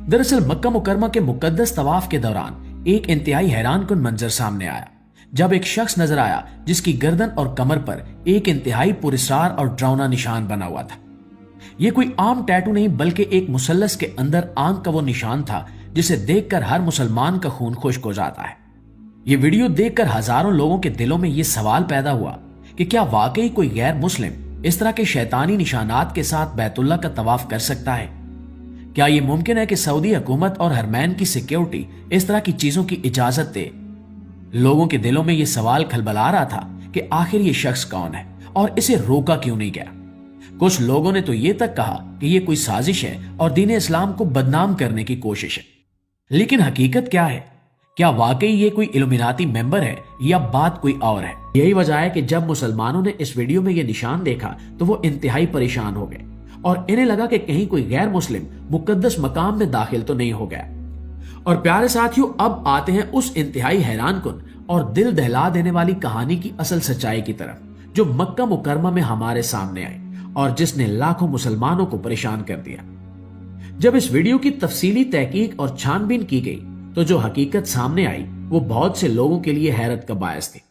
दरअसल मक्का मुकरमा के मुकद्दस तवाफ के दौरान एक इंतहाई हैरान कुन मंजर सामने आया, जब एक शख्स नजर आया जिसकी गर्दन और कमर पर एक इंतहाई पुरस्कार और डरावना निशान बना हुआ था। यह कोई आम टैटू नहीं बल्कि एक मुसल्लस के अंदर आंख का वो निशान था जिसे देखकर हर मुसलमान का खून खुश्क हो जाता है। ये वीडियो देखकर हजारों लोगों के दिलों में यह सवाल पैदा हुआ कि क्या वाकई कोई गैर मुस्लिम इस तरह के शैतानी निशानात के साथ बैतुल्लाह का तवाफ कर सकता है? क्या यह मुमकिन है कि सऊदी हुकूमत और हरमैन की सिक्योरिटी इस तरह की चीजों की इजाजत दे? लोगों के दिलों में यह सवाल खलबला रहा था कि आखिर ये शख्स कौन है और इसे रोका क्यों नहीं गया। कुछ लोगों ने तो यह तक कहा कि यह कोई साजिश है और दीन इस्लाम को बदनाम करने की कोशिश है। लेकिन हकीकत क्या है? क्या वाकई ये कोई इल्यूमिनाती मेंबर है या बात कोई और है? यही वजह है कि जब मुसलमानों ने इस वीडियो में यह निशान देखा तो वो इंतहाई परेशान हो गए और इन्हें लगा कि कहीं कोई गैर मुस्लिम मुकद्दस मकाम में दाखिल तो नहीं हो गया। और प्यारे साथियों, अब आते हैं उस इंतहाई हैरान कुन और दिल दहला देने वाली कहानी की असल सच्चाई की तरफ, जो मक्का मुकरमा में हमारे सामने आई और जिसने लाखों मुसलमानों को परेशान कर दिया। जब इस वीडियो की तफसीली तहकीक और छानबीन की गई तो जो हकीकत सामने आई वो बहुत से लोगों के लिए हैरत का बायस थी।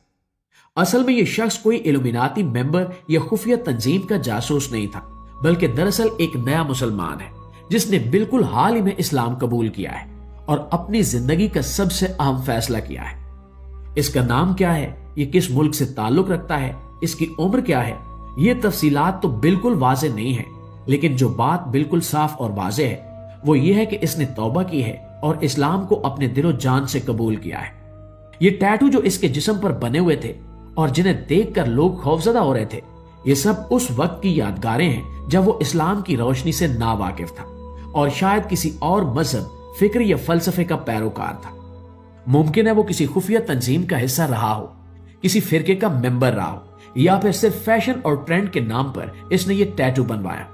असल में यह शख्स कोई इल्यूमिनाती मेंबर या खुफिया तंजीम का जासूस नहीं था, बल्कि दरअसल एक नया मुसलमान है जिसने बिल्कुल हाल ही में इस्लाम कबूल किया है और अपनी जिंदगी का सबसे अहम फैसला किया है। इसका नाम क्या है, ये किस मुल्क से ताल्लुक रखता है, इसकी उम्र क्या है, ये तफसीलात तो बिल्कुल वाज़ेह नहीं है। लेकिन जो बात बिल्कुल साफ और वाज़ेह है वो ये है कि इसने तौबा की है और इस्लाम को अपने दिलो जान से कबूल किया है। ये टैटू जो इसके जिस्म पर बने हुए थे और जिन्हें देखकर लोग खौफजदा हो रहे थे, ये सब उस वक्त की यादगारें हैं जब वो इस्लाम की रोशनी से नावाकिफ था और शायद किसी और मजहब, फिक्र या फलसफे का पैरोकार था। मुमकिन है वो किसी खुफिया तंजीम का हिस्सा रहा हो, किसी फिरके का मेंबर रहा हो, या फिर सिर्फ फैशन और ट्रेंड के नाम पर इसने ये टैटू बनवाया।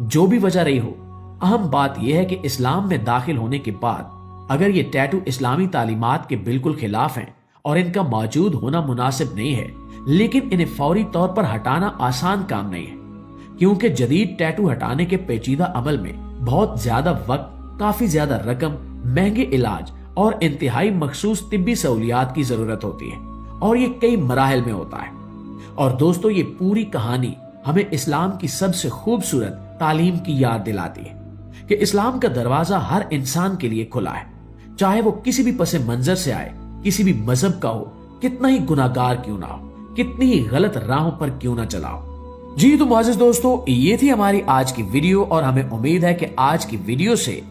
जो भी वजह रही हो, अहम बात यह है कि इस्लाम में दाखिल होने के बाद अगर ये टैटू इस्लामी तालीमात के बिल्कुल खिलाफ हैं और इनका मौजूद होना मुनासिब नहीं है, लेकिन इन्हें फौरी तौर पर हटाना आसान काम नहीं है, क्योंकि जदीद टैटू हटाने के पेचीदा अमल में बहुत ज्यादा वक्त, काफी ज्यादा रकम, महंगे इलाज और इंतहाई मखसूस तिब्बी सहूलियात की जरूरत होती है और ये कई मराहल में होता है। और दोस्तों, ये पूरी कहानी हमें इस्लाम की सबसे खूबसूरत तालीम की याद दिलाती है कि इस्लाम का दरवाजा हर इंसान के लिए खुला है, चाहे वो किसी भी पसे मंजर से आए, किसी भी मजहब का हो, कितना ही गुनाहगार क्यों ना हो, कितनी ही गलत राहों पर क्यों ना चला हो। जी तो मुअज़्ज़िज़ दोस्तों, ये थी हमारी आज की वीडियो और हमें उम्मीद है कि आज की वीडियो से